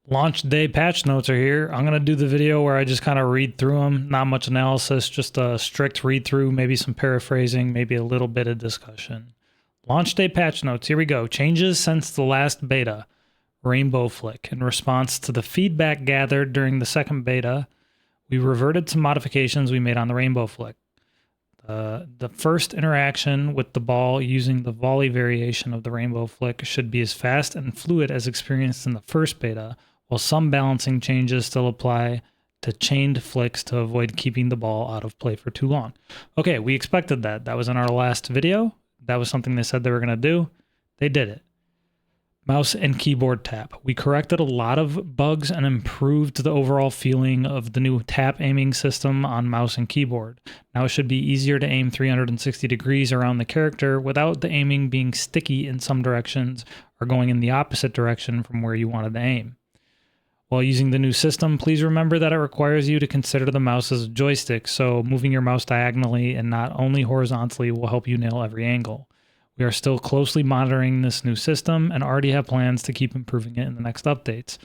Launch day patch notes are here. I'm going to do the video where I just kind of read through them. Not much analysis, just a strict read through, maybe some paraphrasing, maybe a little bit of discussion. Launch day patch notes. Here we go. Changes since the last beta. Rainbow Flick. In response to the feedback gathered during the second beta, we reverted to modifications we made on the Rainbow Flick. The first interaction with the ball using the volley variation of the Rainbow Flick should be as fast and fluid as experienced in the first beta, while some balancing changes still apply to chained flicks to avoid keeping the ball out of play for too long. Okay, we expected that. That was in our last video. That was something they said they were going to do. They did it. Mouse and keyboard tap. We corrected a lot of bugs and improved the overall feeling of the new tap aiming system on mouse and keyboard. Now it should be easier to aim 360 degrees around the character without the aiming being sticky in some directions or going in the opposite direction from where you wanted to aim. While using the new system, please remember that it requires you to consider the mouse as a joystick, so moving your mouse diagonally and not only horizontally will help you nail every angle. We are still closely monitoring this new system and already have plans to keep improving it in the next updates.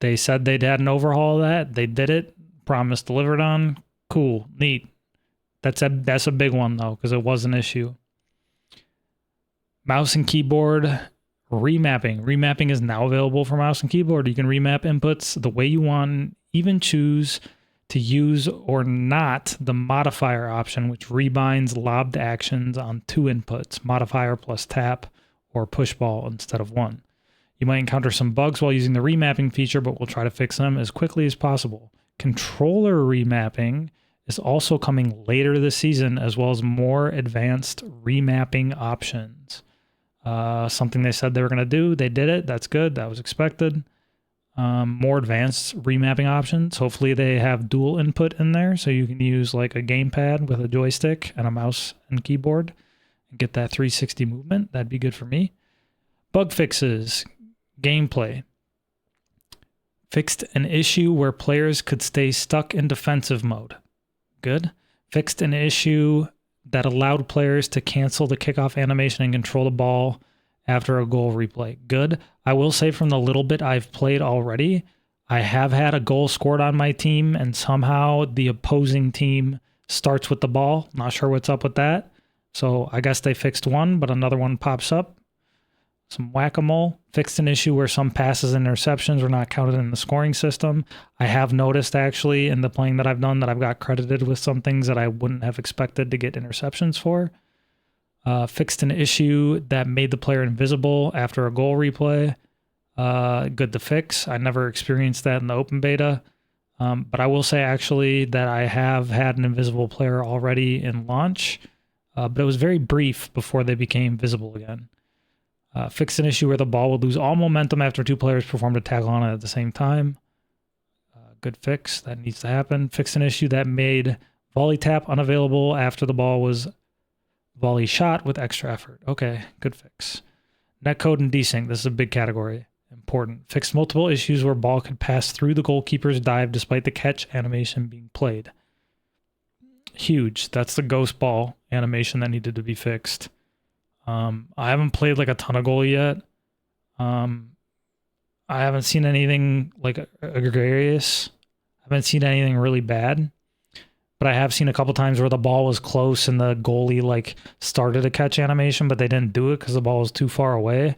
They said they'd had an overhaul of that. They did it. Promised delivered on. Cool. Neat. That's a big one, though, because it was an issue. Mouse and keyboard remapping. Remapping is now available for mouse and keyboard. You can remap inputs the way you want, even choose to use or not the modifier option, which rebinds lobbed actions on two inputs, modifier plus tap or push ball instead of one. You might encounter some bugs while using the remapping feature, but we'll try to fix them as quickly as possible. Controller remapping is also coming later this season, as well as more advanced remapping options. Something they said they were going to do. They did it. That's good. That was expected. More advanced remapping options. Hopefully they have dual input in there, so you can use like a gamepad with a joystick and a mouse and keyboard and get that 360 movement. That'd be good for me. Bug fixes. Gameplay. Fixed an issue where players could stay stuck in defensive mode. Good. Fixed an issue that allowed players to cancel the kickoff animation and control the ball after a goal replay. Good. I will say from the little bit I've played already, I have had a goal scored on my team and somehow the opposing team starts with the ball. Not sure what's up with that. So I guess they fixed one, but another one pops up. Some whack-a-mole. Fixed an issue where some passes and interceptions were not counted in the scoring system. I have noticed actually in the playing that I've done that I've got credited with some things that I wouldn't have expected to get interceptions for. Fixed an issue that made the player invisible after a goal replay. Good to fix. I never experienced that in the open beta. But I will say actually that I have had an invisible player already in launch, but it was very brief before they became visible again. Fixed an issue where the ball would lose all momentum after two players performed a tackle on it at the same time. Good fix. That needs to happen. Fixed an issue that made volley tap unavailable after the ball was volley shot with extra effort. Okay, good fix. Netcode and desync. This is a big category. Important. Fixed multiple issues where ball could pass through the goalkeeper's dive despite the catch animation being played. Huge. That's the ghost ball animation that needed to be fixed. I haven't played like a ton of goal yet. I haven't seen anything like egregious. I haven't seen anything really bad. But I have seen a couple times where the ball was close and the goalie like started a catch animation, but they didn't do it because the ball was too far away.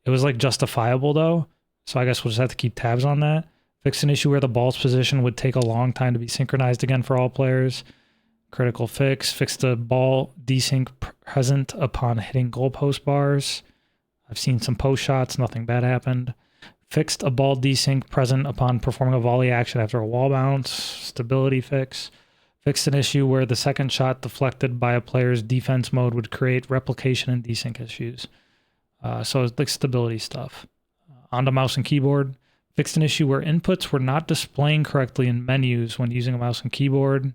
It was like justifiable though. So I guess we'll just have to keep tabs on that. Fix an issue where the ball's position would take a long time to be synchronized again for all players. Critical fix. Fix the ball desync present upon hitting goalpost bars. I've seen some post shots. Nothing bad happened. Fixed a ball desync present upon performing a volley action after a wall bounce. Stability fix. Fixed an issue where the second shot deflected by a player's defense mode would create replication and desync issues. So it's like stability stuff. Onto mouse and keyboard. Fixed an issue where inputs were not displaying correctly in menus when using a mouse and keyboard.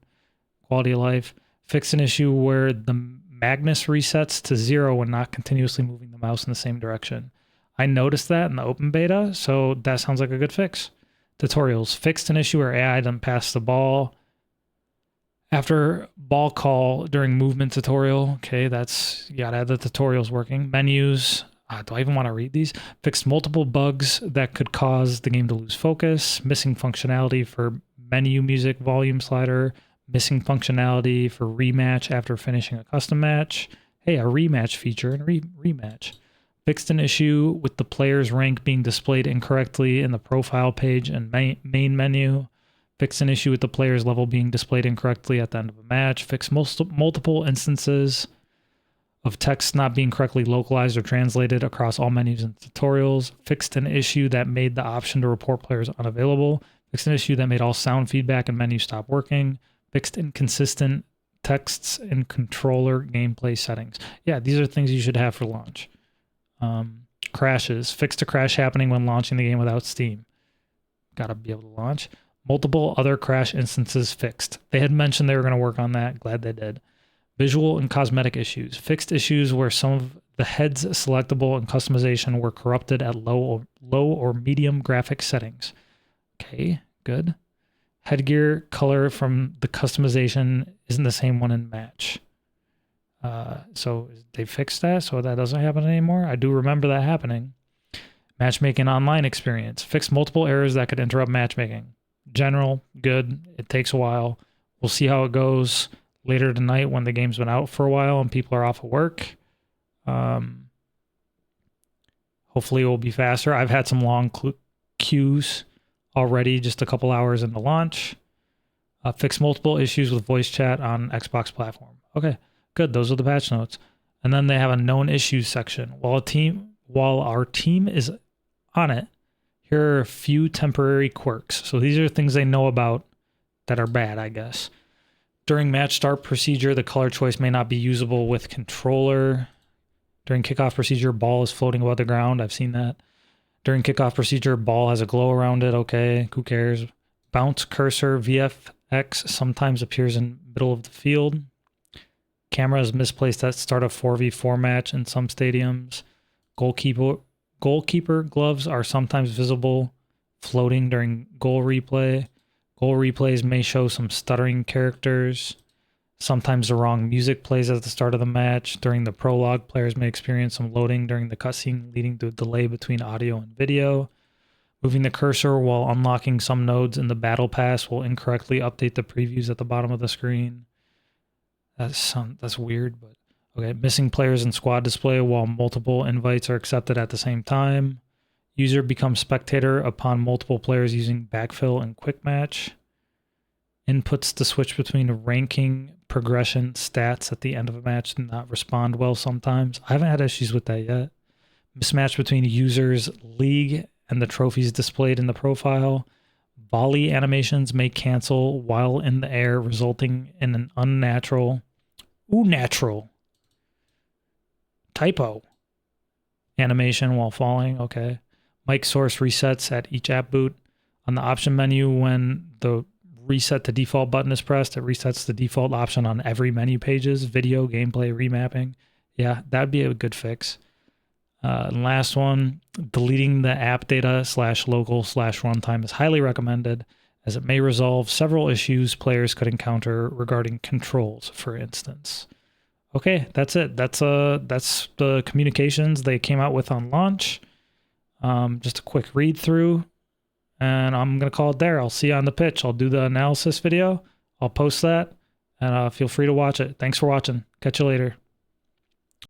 Quality of life. Fixed an issue where the Magnus resets to 0 when not continuously moving the mouse in the same direction. I noticed that in the open beta, so that sounds like a good fix. Tutorials. Fixed an issue where AI doesn't pass the ball after ball call during movement tutorial. Okay, that's, you gotta have the tutorials working. Menus. Do I even want to read these? Fixed multiple bugs that could cause the game to lose focus. Missing functionality for menu music volume slider. Missing functionality for rematch after finishing a custom match. Hey, a rematch feature in rematch. Fixed an issue with the player's rank being displayed incorrectly in the profile page and main menu. Fixed an issue with the player's level being displayed incorrectly at the end of a match. Fixed multiple instances of text not being correctly localized or translated across all menus and tutorials. Fixed an issue that made the option to report players unavailable. Fixed an issue that made all sound feedback and menus stop working. Fixed inconsistent texts in controller gameplay settings. Yeah, these are things you should have for launch. Crashes. Fixed a crash happening when launching the game without Steam. Gotta be able to launch. Multiple other crash instances fixed. They had mentioned they were going to work on that. Glad they did. Visual and cosmetic issues. Fixed issues where some of the heads selectable and customization were corrupted at low or medium graphic settings. Okay, good. Headgear color from the customization isn't the same one in match. So they fixed that, so that doesn't happen anymore. I do remember that happening. Matchmaking online experience. Fixed multiple errors that could interrupt matchmaking. General, good. It takes a while. We'll see how it goes later tonight when the game's been out for a while and people are off of work. Hopefully it will be faster. I've had some long queues already, just a couple hours into launch. Fix multiple issues with voice chat on Xbox platform. Okay, good. Those are the patch notes. And then they have a known issues section. While our team is on it, here are a few temporary quirks. So these are things they know about that are bad, I guess. During match start procedure, the color choice may not be usable with controller. During kickoff procedure, ball is floating above the ground. I've seen that. During kickoff procedure, ball has a glow around it. Okay, who cares? Bounce cursor VFX sometimes appears in middle of the field. Camera is misplaced at start of 4v4 match in some stadiums. Goalkeeper gloves are sometimes visible floating during goal replay. Goal replays may show some stuttering characters. Sometimes the wrong music plays at the start of the match. During the prologue, players may experience some loading during the cutscene, leading to a delay between audio and video. Moving the cursor while unlocking some nodes in the battle pass will incorrectly update the previews at the bottom of the screen. That's weird, but okay. Missing players in squad display while multiple invites are accepted at the same time. User becomes spectator upon multiple players using backfill and quick match. Inputs to switch between ranking, progression, stats at the end of a match do not respond well sometimes. I haven't had issues with that yet. Mismatch between users' league and the trophies displayed in the profile. Volley animations may cancel while in the air, resulting in an unnatural typo animation while falling. Okay. Mic source resets at each app boot. On the option menu, when the reset to default button is pressed, it resets the default option on every menu pages. Video, gameplay, remapping. Yeah, that'd be a good fix. And last one, deleting the app data /local/runtime is highly recommended, as it may resolve several issues players could encounter regarding controls, for instance. Okay, that's it. That's the communications they came out with on launch. Just a quick read through, and I'm gonna call it there. I'll see you on the pitch. I'll do the analysis video. I'll post that, and feel free to watch it. Thanks for watching. Catch you later.